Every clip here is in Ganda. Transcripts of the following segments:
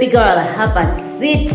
baby girl, have a seat.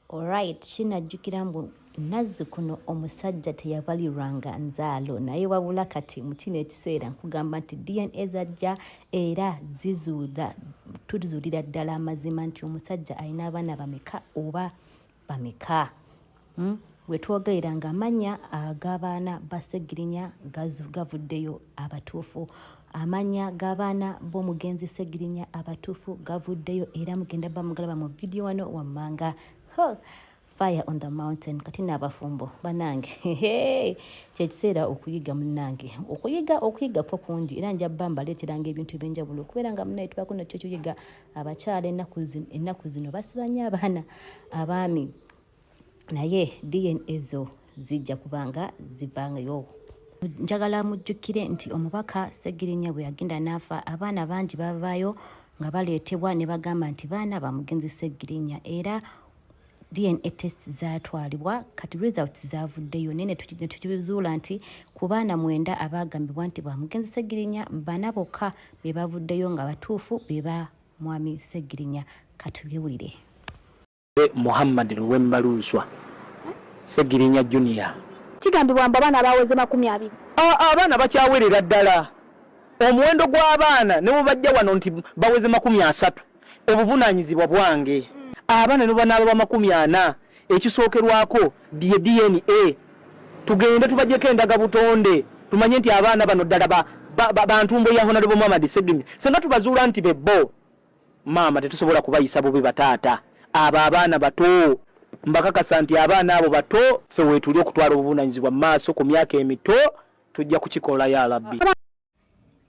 Alright, kinajjukira mbu Nazikuno omusajja teyabalirwanga nzaalo naye wabula kati mu kino ekiseera nkugamba nti DNA zajja era tuzuulira ddala amazima nti omusajja alina abaana bameka oba bameka. We twogerera nga amannya ag'abaana ba Ssegirinya gavuddeyo abatuufu. Amanya g'abaana b'omugenzi Ssegirinya abatuufu gavuddeyo era mugenda bamugalaba mu vidiyo wano wammanga. Fire on the mountain kati n'abafumbo banange kyekiseera okuyiga munnange okuyiga po kungi era nja bamba leeteranga ebintu ebyenjawulo okubeera nga munnaye tubako nakyo kyoyiga abakyala ennaku zino basibanya abaana abaami naye DNA zo zijja kubanga zivangayo. Njagala mujjukire nti omubaka Ssegirinya bwe yagenda n'afa abaana bangi bavaayo nga baleetebwa ne bagamba nti baana ba mugenzi Ssegirinya era DNA test zaatwalibwa kati results zavuddeyo nene tukizuula nti ku baana 9 abaagambibwa nti ba mugenzi Ssegirinya bana bokka be bavuddeyo nga batuufu be ba mwami Ssegirinya. Katubyewulire. Muhammad Luwembaluswa Ssegirinya Junior kigambibwa mbu abaana baweze 20. Abaana bakyawerera ddala omuwendo gw'abaana ne bajja wano nti baweze 30 obuvunaanyizibwa bwange. Abaana ne banaaba 40 ekisookerwako DNA tugende tubajjeko endaga butonde tumanye nti abaana bano ddala bantumbo ya Honorable Muhammad Ssegirinya senga tubazuula nti bebbo maama tetusobola kubayisa bubi bataata abo abaana bato mbakakasa nti abaana abo bato ffe weetuli okutwala obuvunaanyizibwa mu maaso ku myaka emito tujja kukikola ya Rabbi.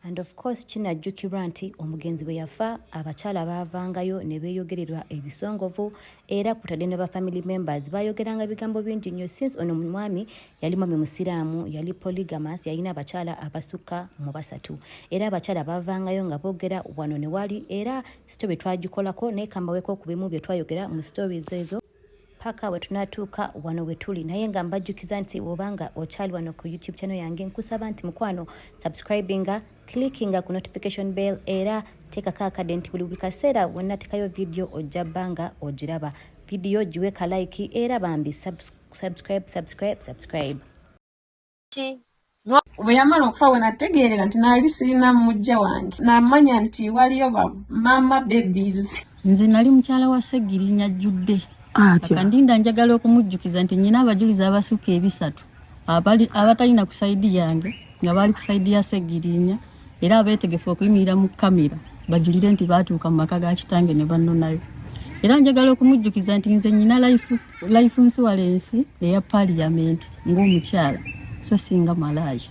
And of course kinajjukirwa nti omugenzi bwe yafa abakyala baavangayo ne beeyogererwa ebisongovu era kutadde ne ba family members baayogeranga bigambo bingi nnyo since ono mwami yali mwami musiraamu yali polygamous yalina abakyala abasukka mu 3 era abakyala baavangayo nga boogera wano ne wali era story twagikolako naye kambaweko ku bimu bye twayogera mu stories ezo paka we tunatuuka wano we tuli naye nga mbajjukiza nti obanga okyali wano ku YouTube channel yange nkusaba nti mukwano subscribinga clickinga ku notification bell era teekako akade nti buli kaseera wonna tekayo video ojja bbanga ogiraba video giweka like era bambi subscribe. Bwe yamala okufa we nategeerera nti naali sirina mujja wange namanya nti waliyo ba mama babies. Nze nali mukyala wa Ssegirinya ajjudde akandinda njagala okumujjukiza nti nyina abajulizi abasukka 3 abatalina ku saidi yange nga bali ku saidi ya Ssegirinya era abeetegefu okuyimirira mu kamera bajulire nti baatuuka mu maka ga kitange ne bannonayo era njagala okumujjukiza nti nze nyina life insurance eya parliament ng'omukyala so singa malaya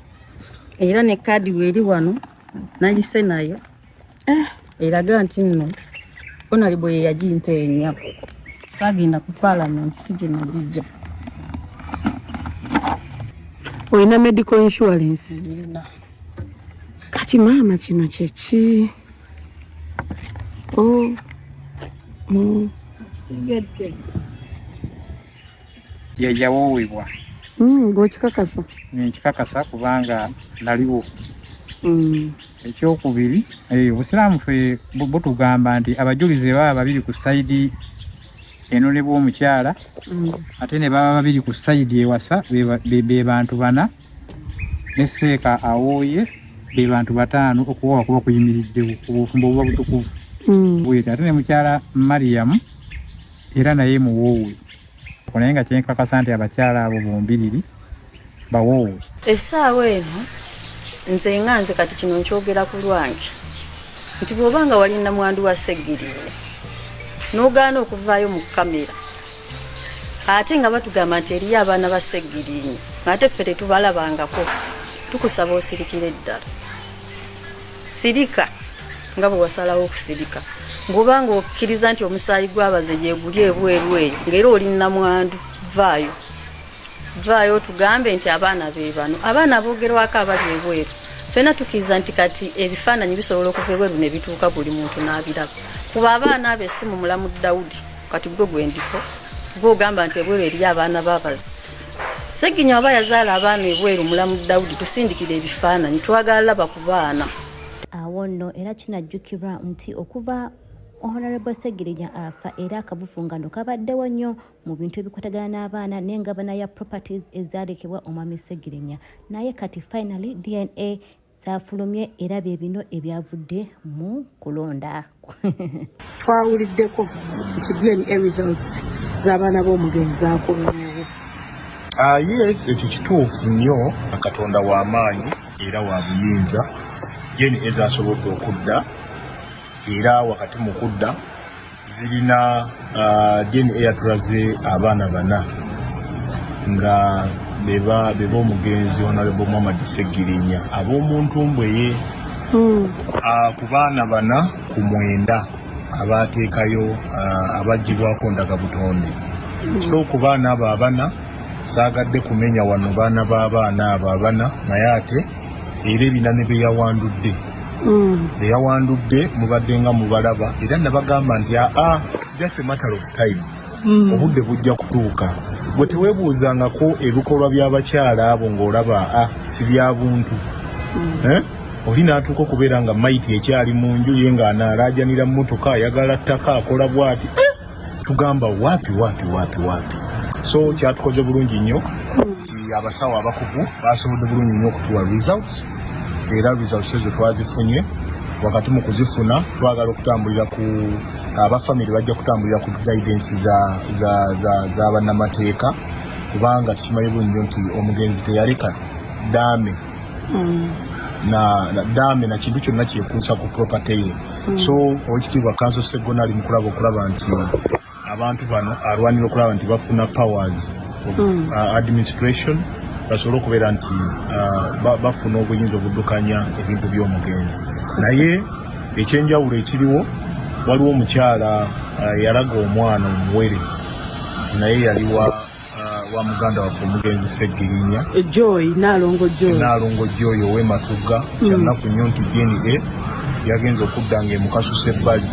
era ne kadi weeri wano nayise nayo eraga nti nno Honorable ye yagimpeenya sagenda ku parliament sijina jijja. Oyina medical insurance? Nina. Kati maama kino kyeki? Yajawuwibwa. Gw'okikakasa? Nkikakasa kubanga naliwo. Ekyokubiri obusiraamu ffe butugamba nti abajulizi baba 2 ku saidi eno ne bw'omukyala ate ne baba 2 ku saidi ewasa be bantu 4 ne Seeka awooye be bantu 5 okuwa kuba kuyimiridde obufumbo buba butukuvu bwete ate ne mukyala Mariam era naye muwoowe naye nga kyenkakasa nti abakyala abo bombiriri bawoowe. Essaawa eno nze nganze kati kino nkyogera ku lwange nti bw'obanga walina mwandu wa Ssegirinya n'ogaana okuvaayo mu kamera ate nga batugamba nti eriyo abaana ba Ssegirinya ate ffe tetubalabangako tukusaba osirikire ddala sirika nga bwe wasalawo okusirika ng'obanga okkiriza nti omusaayi gw'abaze gye guli ebweru eyo ng'era olina mwandu vaayo tugambe nti abaana be bano abaana boogerwako abali ebweru ffena tukkiriza nti kati ebifaananyi bisobola okuva ebweru ne bituuka buli muntu n'abiraba kuba abaana abe si mu mulamu Dawudi kati gwe gwendiko gw'ogamba nti ebweru eriyo abaana baabaze Ssegirinya oba yazaala abaana ebweru mulamu Dawudi tusindikira ebifaananyi twagala laba ku baana awo nno era kinajjukirwa nti okuva Honorable Segirinya afa era akabufungano kabaddewo nnyo mu bintu ebikwatagana n'abaana n'engabana ya properties ezaalekebwa omwami Segirinya. Naye kati finally DNA zaafulumye era bye bino ebyavudde mu kulonda. Twawuliddeko nti DNA results z'abaana b'omugenzi zaakulumyewo. Yes, ekyo kituufu nnyo. Katonda w'amaanyi era wa buyinza. DNA ezaasobodde okudda era wakati mu kudda zirina DNA yatulaze abaana bana nga beba omugenzi Honorable Muhammad Segirinya ab'omuntu mbweye ku baana bana ku 9 abateekayo abagibwako ndagabutonde. So ku baana abo abana saagadde kumenya wano baana b'abaana abo abana naye ate era ebinane bye yawandudde mubadde nga mubalaba era nabagamba nti it's just a matter of time. Obudde bujja kutuuka bwe teweebuuzangako ebikolwa by'abakyala abo ng'olaba si bya buntu oli n'atuuka okubeera nga maiti ekyali mu nju ye ng'anaalaajanira mmotoka ayagala ttaka akola bw'ati tugamba waapi. So kyatukoze bulungi nnyo nti abasawo abakugu basobodde bulungi nnyo okutuwa results era results ezo twazifunye. Wakati mu kuzifuna twagala okutambulira ku abafamily bajja kutambulira ku guidance za bannamateeka kubanga tukimanyi bulungi nti omugenzi teyaleka dame na kintu kyonna kyekuusa ku property ye. So Oweekitiibwa Council Sseggona ali mu okulaba nti abantu bano alwanira okulaba nti bafuna powers of administration basobole okubeera nti bafuna obuyinza obuddukanya ebintu by'omugenzi. Naye ekyenjawulo ekiriwo waliwo omukyala yalaga omwana omuwere naye yali wa muganda waffe omugenzi Segirinya Naalongo Joy ow'Ematugga kyannaku nnyo nti DNA yagenza okudda ng'emukasusa ebbali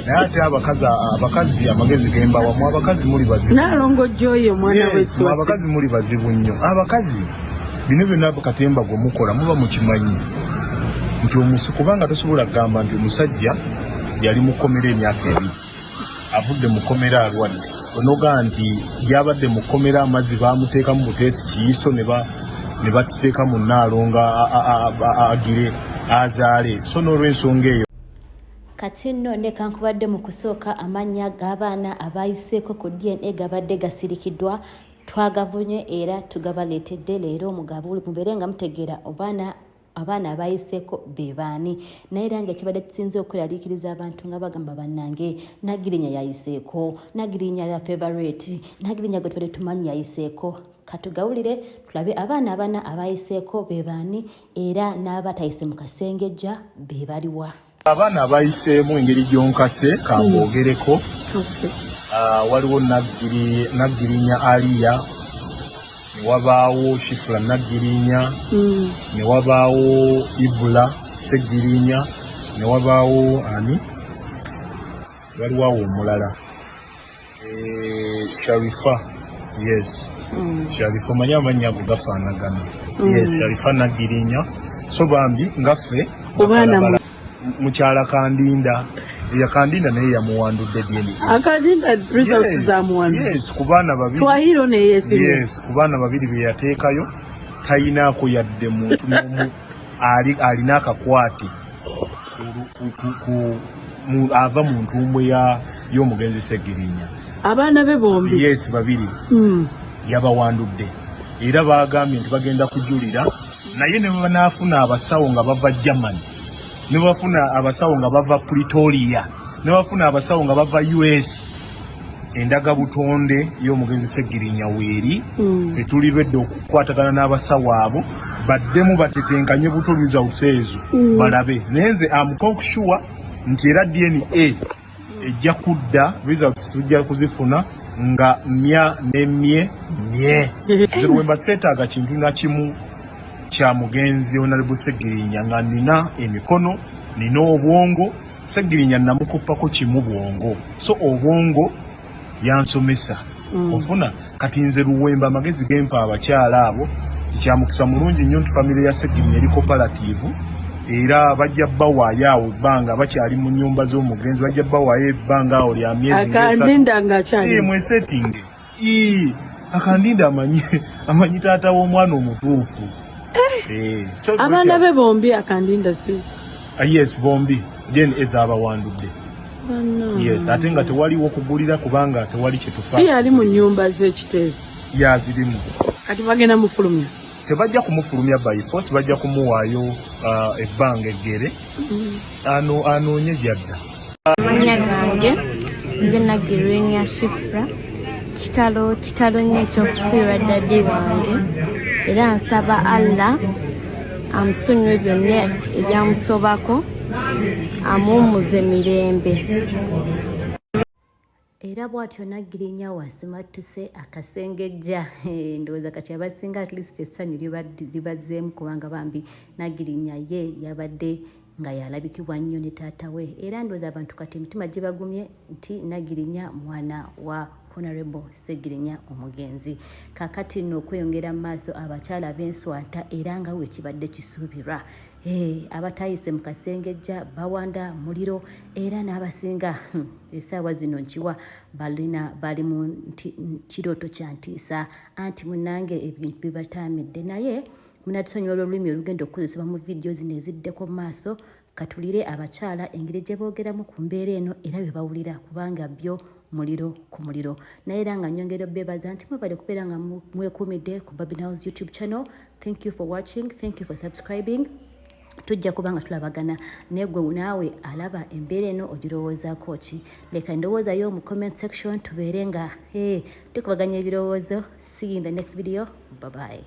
naye ate abakazi amagezi gembawamu abakazi muli bazibu. Naalongo Joy omwana w'essiwasi. Abakazi muli bazibu nnyo. Abakazi bino byonna Katemba gwe mukola muba mukimanyi nti omusi kubanga tosobola kugamba nti omusajja yali mukomera emyaka 2 avudde mukomera alwadde onoga nti yabadde mukomera amazzi baamuteeka mu buteesi kiyiso ne batiteeka mu Naalonga agire azaale. So n'olw'ensonga eyo kati nno ne kankubadde mu kusooka amannya g'abaana abayiseeko ku DNA gabadde gasirikiddwa twagavunye era tugabaleetedde leero mubeere nga mutegeera abaana abayiseeko be baani naye era nga kibadde kisinze okweraliikiriza abantu nga bagamba bannange Nagirinya yayiseeko, Nagirinya ya favorite, Nagirinya gwe tubadde tumanyi yayiseeko. Katugawulire tulabe abaana abana abayiseeko be baani era n'abatayise mu kasengejja be baliwa. Abaana abayiseemu engeri gy'onkase kambogereko waliwo Nagirinya Aliya ne wabaawo Shifra Nagirinya ne wabaawo Ibula Segirinya ne wabaawo waliwo omulala Sharifa. Yes, Sharifa manyi amannya ago gafaanagana. Yes, Sharifa Nagirinya. So bambi ngaffe mukyala Kandinda Kandinda naye yamuwandudde DNA. Akandinda results zaamuwandudde. Yes, ku baana babiri. Twahiro ne yesimu. Yes, ku baana babiri be yateekayo tayinaako yadde muntu n'omu alina akakwate ava mu ntumbwe y'omugenzi Segirinya. Abaana be bombi. Yes, babiri. Yabawandudde era baagambye nti bagenda kujulira naye ne banaafuna abasawo nga bava Germany, ne bafuna abasawo nga bava Pretoria, ne bafuna abasawo nga bava US. Endaga butonde y'omugenzi Segirinya weeri ffe tulibedde okukwatagana n'abasawo abo baddemu batetenkanye buto results ezo balabe. Naye nze amukokushuwa nti era DNA ejja kudda results tujja kuzifuna nga mye zirwemba seetaaga kintu na kimu kya mugenzi Honorable Segirinya nga nina emikono nina obwongo. Segirinya namukuppako kimu bwongo, so obwongo yansomesa ofuna kati nze Luwemba amagezi gempa abakyala abo kikyamukisa mulungi nnyo nti family ya Segirinya eri cooperative era bajja bawaayo awo ebbanga bakyali mu nnyumba z'omugenzi bajja bawaayo ebbanga awo lya myezi akandinda ng'akyali mwesettinge akandinda amanyi taata w'omwana omutuufu abaana be bombi akandinda si yes bombi then ez'abawandudde yes ate nga tewaliwo kugulira kubanga tewali kyetufa si ali mu nnyumba z'ekiteezi yazirimu kati bagenda mufulumya tebajja kumufulumya by force bajja kumuwaayo ebbanga eggere anoonye gyadda amanya gange nze Nagirinya Shifra kitalo nnyo ekyokufiirwa daddi wange era nsaba Allah amusonyiwe byonna ebyamusobako amuwummuze mirembe. Era bw'atyo Nagirinya wasimattuse akasengejja ndowooza kati abasinga at least essanyu libazzeemu kubanga bambi Nagirinya ye yabadde nga yalabikibwa nnyo ne taata we era ndowooza abantu kati emitima gye bagumye nti Nagirinya mwana wa Honorable Segirinya omugenzi. Kakati nno okweyongera mu maaso abakyala b'enswata era nga we kibadde kisuubirwa abatayise mu kasengejja bawanda muliro era n'abasinga essaawa zino nkiwa bali mu kirooto kya ntiisa anti munnange ebintu bibataamidde naye munatusonyiwa olw'olulimi olugenda okukozesebwa mu vidiyo zino eziddeko mu maaso katulire abakyala engeri gye boogeramu ku mbeera eno era bye bawulira kubanga byo muliro ku muliro naye era nga nyongera bebaza nti mwebale kubeera nga mwekuumidde ku Babinals YouTube channel. Thank you for watching, thank you for subscribing. Tujja kubanga tulabagana negwe naawe alaba embeera eno ogirowoozaako ki leka ndowoozayo mu comment section tubeere nga tukubaganya ebirowoozo. See you in the next video. Bye bye.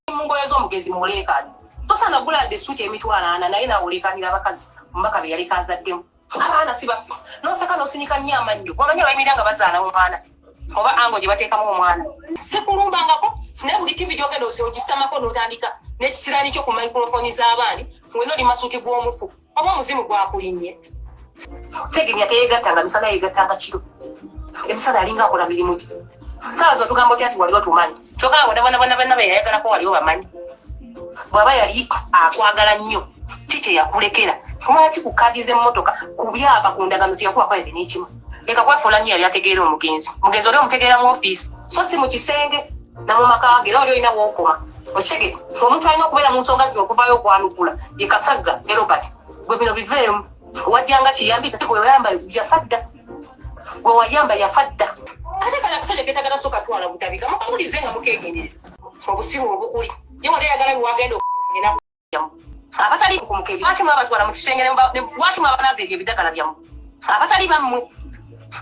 Mungoya z'omugezi muleekani tosana gula de suite emitwala ana naye nawulekanira abakazi mbaka be yali kazaddemu abaana sibafi nosaka nosinika nnyo amannyo wamanya bayimiranga bazaala omwana oba ango gye bateekamu omwana sikulumbangako naye buli tivi gyogenda ogistamako n'otandika n'ekisiraani kyo ku microphone z'abaani ngweno oli masuuti gw'omufu oba omuzimu gwakulinnye. Segirinya teyeegattanga misana yeegattanga kiro emisana yalinga akola mirimu gye saawa zo tugamba otya nti waliwo tumanyi kyokka bona beyayagalako waliwo bamanyi bw'aba yali akwagala nnyo kiki yakulekera lwaki kukadiza emmotoka ku byapa ku ndagano tiyakuwakwayete n'ekimu leka kwafuula nnyo yali ategeera omugenzi oli omutegeera mu ofiisi so si mu kisenge na mu maka ge era oli olina wookoma okigere omuntu alina okubeera mu nsonga zino okuvaayo okwanukula ye Kasagga ne Robert gwe bino biveemu wajjanga kiyambi kati gwe wayamba yafadda gwe wayamba yafadda ate kala kusene ketagala soka twala butabika mukamulize nga mukegendereza obusiru obukuli ye wali yagala wagenda okugenda abatali kumukebi lwaki mwabatwala mu kisenge lwaki mwabanaza ebyo ebidagala byamu abatali bammwe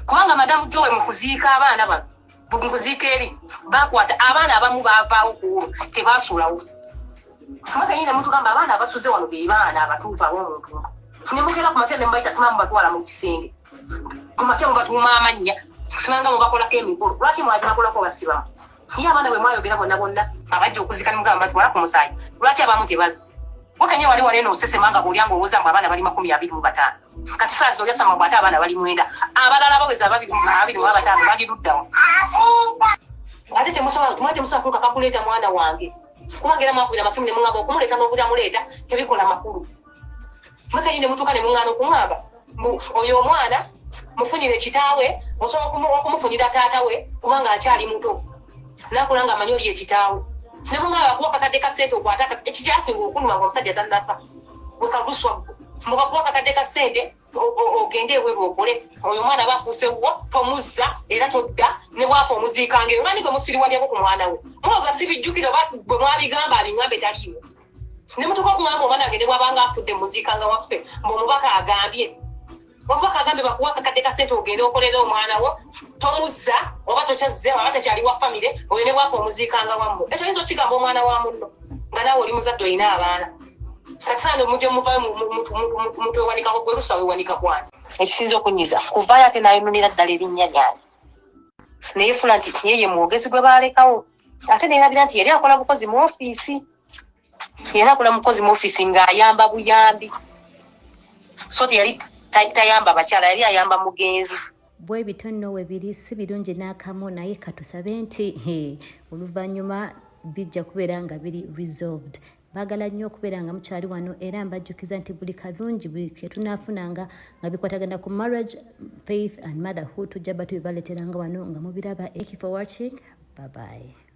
kubanga madamu Jowe mu kuziika abaana bano mu kuziika eri bakwata abaana abamu baavaawo kuwo tebasuulawo mwaka nyine mutugamba abaana abasuze wano be baana abatuufu ab'omuntu nemugera ku makya ne mbayita simamu batwala mu kisenge ku makya mubatuuma amannya simanga mubakolako emikolo lwaki mwaje bakolako basibamu ye abaana bwe mwayogera bonna abajja okuzika ne mugamba batwala ku musaayi lwaki abamu tebazzi wakanye wali wale no sesemanga bolyanga owooza mu abaana bali 25 kati saa zino yasama bwate abaana bali 9 abalala baweza 25 bali luddawo ate temusobola kuka kakuleeta mwana wange kumagera mwakubira amasimu ne mungamba okumuleeta n'obutamuleeta tebikola makulu mwaka nyine mutuuka ne mungana okungamba oyo omwana mufunyire kitaawe musobola okumufunyira taata we kubanga akyali muto nakula nga amanyi oli ye kitaawe ne mungaba kuwa kakadde ka ssente okwataka ekikyasinga okuluma nga omusajja tannafa wekaluswa mukakuwa kakadde ka ssente ogende eweru okole oyo omwana bafuuse wo tomuzza era todda ne bwafa omuziikanga eyo ngani gwe musiriwalyako ku mwana we mwoza sibijjukire oba bwe mwabigamba abiŋŋambe taliiwo ne mutuuka okungamba omwana agende bwabanga afudde muziikanga waffe ng'omubaka agambye omubaka agambye bakuwa kakadde ka ssente ogende okolera omwana wo tomuzza oba tokyazze oba tekyali wa famire oyo ne bwafa omuziikanga wammwe ekyo yinza okigamba omwana wa munno nga naawe oli muzadde olina abaana kati saana omujja omuvayo muntu ewanikako gwe lusa wewanika kwani ekisinza okunyiza kuvaayo ate nayononera ddala erinnya lyange neyefula nti yeye mwogezi gwe baalekawo ate nerabira nti yali akola bukozi mu ofiisi ng'ayamba buyambi so teyali tayamba bakyala yali ayamba mugenzi bwe bitono we biri si birungi n'akamu naye katusabe nti oluvannyuma bijja kubeera nga biri resolved baagala nnyo okubeera nga mukyali wano era mbajjukiza nti buli kalungi buli kye tunaafunanga nga bikwatagana ku marriage, faith and motherhood tujja batubibaleeteranga wano nga mubiraba. Thank you for watching. Bye bye.